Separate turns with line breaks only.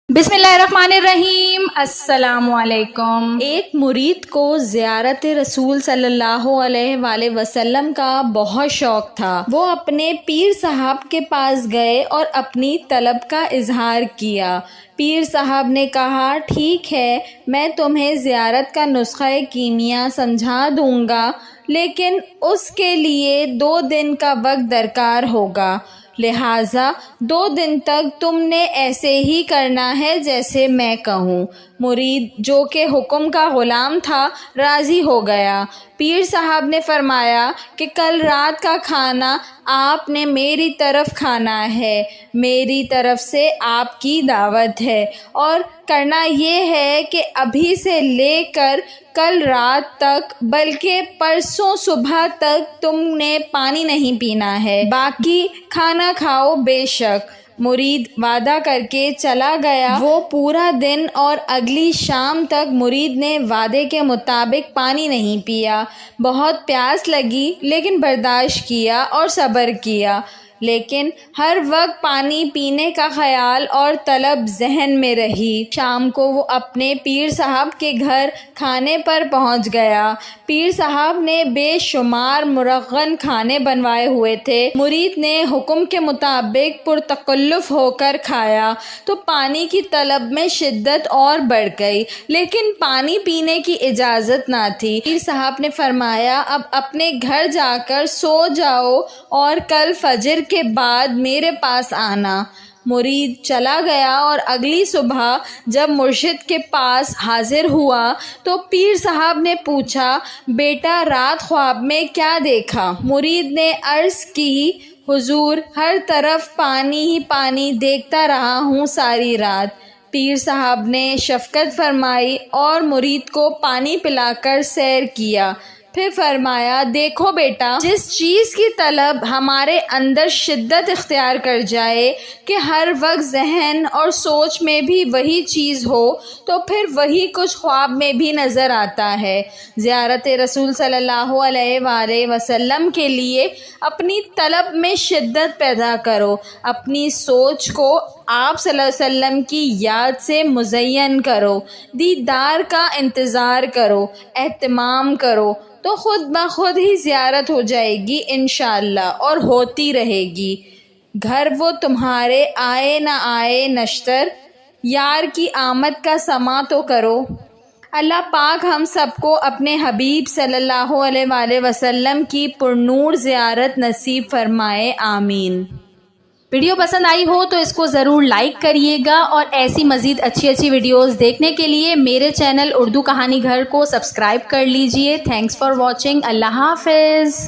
بسم اللہ الرحمن الرحیم۔ السلام علیکم۔ ایک مرید کو زیارت رسول صلی اللہ علیہ وآلہ وسلم کا بہت شوق تھا۔ وہ اپنے پیر صاحب کے پاس گئے اور اپنی طلب کا اظہار کیا۔ پیر صاحب نے کہا، ٹھیک ہے، میں تمہیں زیارت کا نسخہ کیمیا سمجھا دوں گا، لیکن اس کے لیے 2 دن کا وقت درکار ہوگا، لہٰذا 2 دن تک تم نے ایسے ہی کرنا ہے جیسے میں کہوں۔ مرید جو کہ حکم کا غلام تھا راضی ہو گیا۔ پیر صاحب نے فرمایا کہ کل رات کا کھانا آپ نے میری طرف کھانا ہے، میری طرف سے آپ کی دعوت ہے، اور کرنا یہ ہے کہ ابھی سے لے کر کل رات تک بلکہ پرسوں صبح تک تم نے پانی نہیں پینا ہے، باقی کھانا کھاؤ بے شک۔ مرید وعدہ کر کے چلا گیا۔ وہ پورا دن اور اگلی شام تک مرید نے وعدے کے مطابق پانی نہیں پیا۔ بہت پیاس لگی لیکن برداشت کیا اور صبر کیا، لیکن ہر وقت پانی پینے کا خیال اور طلب ذہن میں رہی۔ شام کو وہ اپنے پیر صاحب کے گھر کھانے پر پہنچ گیا۔ پیر صاحب نے بے شمار مرغن کھانے بنوائے ہوئے تھے۔ مرید نے حکم کے مطابق پرتکلف ہو کر کھایا تو پانی کی طلب میں شدت اور بڑھ گئی، لیکن پانی پینے کی اجازت نہ تھی۔ پیر صاحب نے فرمایا، اب اپنے گھر جا کر سو جاؤ اور کل فجر کے بعد میرے پاس آنا۔ مرید چلا گیا اور اگلی صبح جب مرشد کے پاس حاضر ہوا تو پیر صاحب نے پوچھا، بیٹا رات خواب میں کیا دیکھا؟ مرید نے عرض کی، حضور ہر طرف پانی ہی پانی دیکھتا رہا ہوں ساری رات۔ پیر صاحب نے شفقت فرمائی اور مرید کو پانی پلا کر سیر کیا، پھر فرمایا، دیکھو بیٹا، جس چیز کی طلب ہمارے اندر شدت اختیار کر جائے کہ ہر وقت ذہن اور سوچ میں بھی وہی چیز ہو تو پھر وہی کچھ خواب میں بھی نظر آتا ہے۔ زیارت رسول صلی اللہ علیہ وآلہ وسلم کے لیے اپنی طلب میں شدت پیدا کرو، اپنی سوچ کو آپ صلی اللہ علیہ وسلم کی یاد سے مزین کرو، دیدار کا انتظار کرو، اہتمام کرو، تو خود بخود ہی زیارت ہو جائے گی انشاءاللہ، اور ہوتی رہے گی۔ گھر وہ تمہارے آئے نہ آئے نشتر، یار کی آمد کا سماع تو کرو۔ اللہ پاک ہم سب کو اپنے حبیب صلی اللہ علیہ وآلہ وسلم کی پرنور زیارت نصیب فرمائے، آمین۔ ویڈیو پسند آئی ہو تو اس کو ضرور لائک کریے گا، اور ایسی مزید اچھی ویڈیوز دیکھنے کے لیے میرے چینل اردو کہانی گھر کو سبسکرائب کر لیجئے۔ Thanks for watching. اللہ حافظ۔